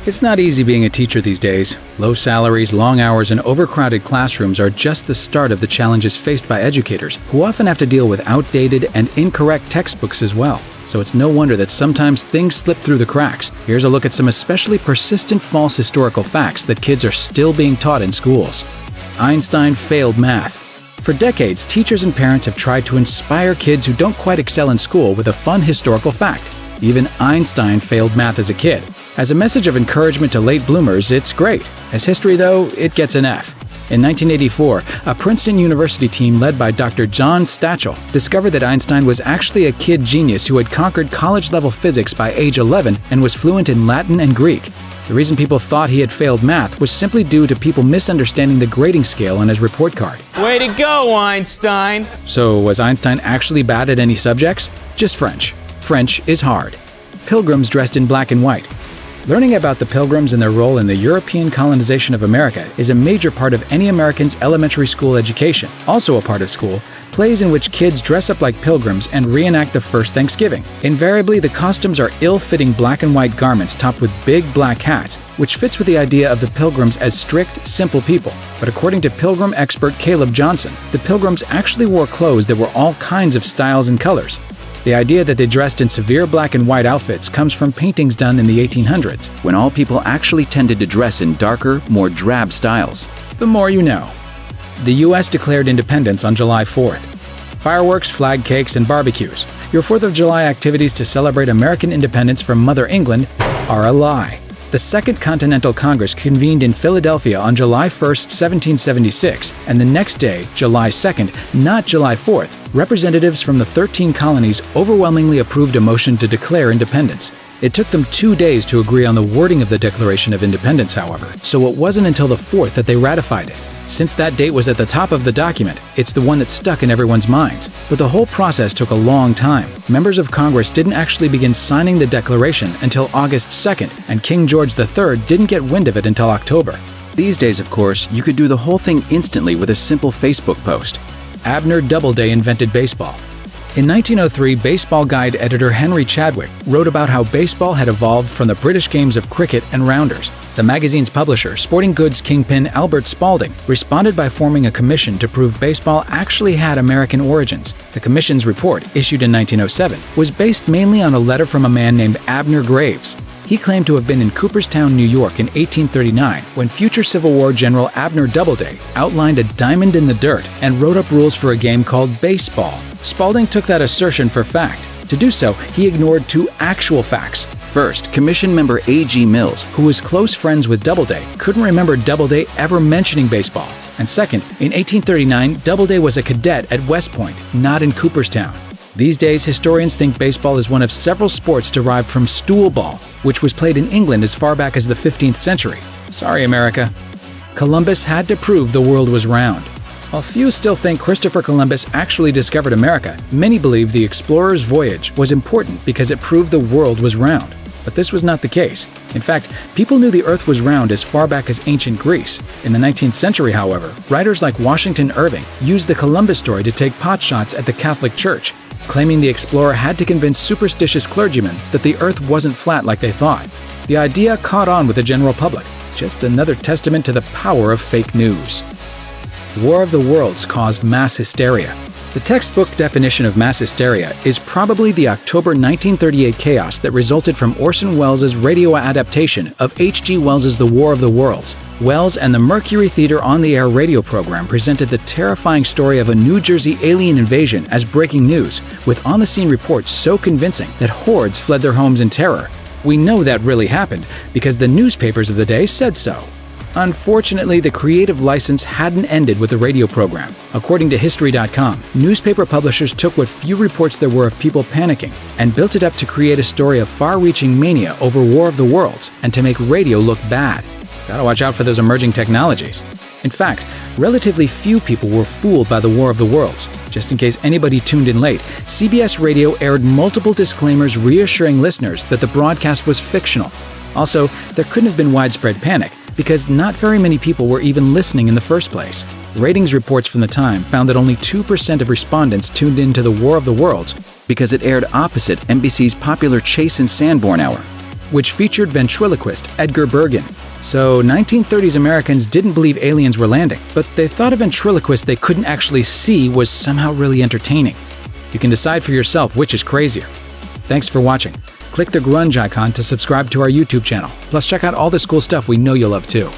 It's not easy being a teacher these days. Low salaries, long hours, and overcrowded classrooms are just the start of the challenges faced by educators, who often have to deal with outdated and incorrect textbooks as well. So it's no wonder that sometimes things slip through the cracks. Here's a look at some especially persistent false historical facts that kids are still being taught in schools. Einstein failed math. For decades, teachers and parents have tried to inspire kids who don't quite excel in school with a fun historical fact. Even Einstein failed math as a kid. As a message of encouragement to late bloomers, it's great. As history, though, it gets an F. In 1984, a Princeton University team led by Dr. John Stachel discovered that Einstein was actually a kid genius who had conquered college-level physics by age 11 and was fluent in Latin and Greek. The reason people thought he had failed math was simply due to people misunderstanding the grading scale on his report card. Way to go, Einstein! So, was Einstein actually bad at any subjects? Just French. French is hard. Pilgrims dressed in black and white. Learning about the Pilgrims and their role in the European colonization of America is a major part of any American's elementary school education. Also a part of school, plays in which kids dress up like pilgrims and reenact the first Thanksgiving. Invariably, the costumes are ill-fitting black and white garments topped with big black hats, which fits with the idea of the Pilgrims as strict, simple people. But according to Pilgrim expert Caleb Johnson, the Pilgrims actually wore clothes that were all kinds of styles and colors. The idea that they dressed in severe black and white outfits comes from paintings done in the 1800s, when all people actually tended to dress in darker, more drab styles. The more you know. The U.S. declared independence on July 4th. Fireworks, flag cakes, and barbecues. Your 4th of July activities to celebrate American independence from Mother England are a lie. The Second Continental Congress convened in Philadelphia on July 1, 1776, and the next day, July 2nd, not July 4th, representatives from the 13 colonies overwhelmingly approved a motion to declare independence. It took them 2 days to agree on the wording of the Declaration of Independence, however, so it wasn't until the 4th that they ratified it. Since that date was at the top of the document, it's the one that stuck in everyone's minds. But the whole process took a long time. Members of Congress didn't actually begin signing the Declaration until August 2nd, and King George III didn't get wind of it until October. These days, of course, you could do the whole thing instantly with a simple Facebook post. Abner Doubleday invented baseball. In 1903, baseball guide editor Henry Chadwick wrote about how baseball had evolved from the British games of cricket and rounders. The magazine's publisher, sporting goods kingpin Albert Spalding, responded by forming a commission to prove baseball actually had American origins. The commission's report, issued in 1907, was based mainly on a letter from a man named Abner Graves. He claimed to have been in Cooperstown, New York in 1839 when future Civil War General Abner Doubleday outlined a diamond in the dirt and wrote up rules for a game called baseball. Spalding took that assertion for fact. To do so, he ignored two actual facts. First, commission member A.G. Mills, who was close friends with Doubleday, couldn't remember Doubleday ever mentioning baseball. And second, in 1839, Doubleday was a cadet at West Point, not in Cooperstown. These days, historians think baseball is one of several sports derived from stool ball, which was played in England as far back as the 15th century. Sorry, America. Columbus had to prove the world was round. While few still think Christopher Columbus actually discovered America, many believe the explorer's voyage was important because it proved the world was round. But this was not the case. In fact, people knew the Earth was round as far back as ancient Greece. In the 19th century, however, writers like Washington Irving used the Columbus story to take potshots at the Catholic Church, claiming the explorer had to convince superstitious clergymen that the Earth wasn't flat like they thought. The idea caught on with the general public. Just another testament to the power of fake news. War of the Worlds caused mass hysteria. The textbook definition of mass hysteria is probably the October 1938 chaos that resulted from Orson Welles' radio adaptation of H.G. Wells' The War of the Worlds. Wells and the Mercury Theater on-the-air radio program presented the terrifying story of a New Jersey alien invasion as breaking news, with on-the-scene reports so convincing that hordes fled their homes in terror. We know that really happened because the newspapers of the day said so. Unfortunately, the creative license hadn't ended with the radio program. According to History.com, newspaper publishers took what few reports there were of people panicking and built it up to create a story of far-reaching mania over War of the Worlds and to make radio look bad. Gotta watch out for those emerging technologies. In fact, relatively few people were fooled by the War of the Worlds. Just in case anybody tuned in late, CBS Radio aired multiple disclaimers reassuring listeners that the broadcast was fictional. Also, there couldn't have been widespread panic, because not very many people were even listening in the first place. Ratings reports from the time found that only 2% of respondents tuned in to the War of the Worlds because it aired opposite NBC's popular Chase and Sanborn hour. which featured ventriloquist Edgar Bergen. So 1930s Americans didn't believe aliens were landing, but they thought a ventriloquist they couldn't actually see was somehow really entertaining. You can decide for yourself which is crazier. Thanks for watching. Click the grunge icon to subscribe to our YouTube channel. Plus check out all this cool stuff we know you'll love too.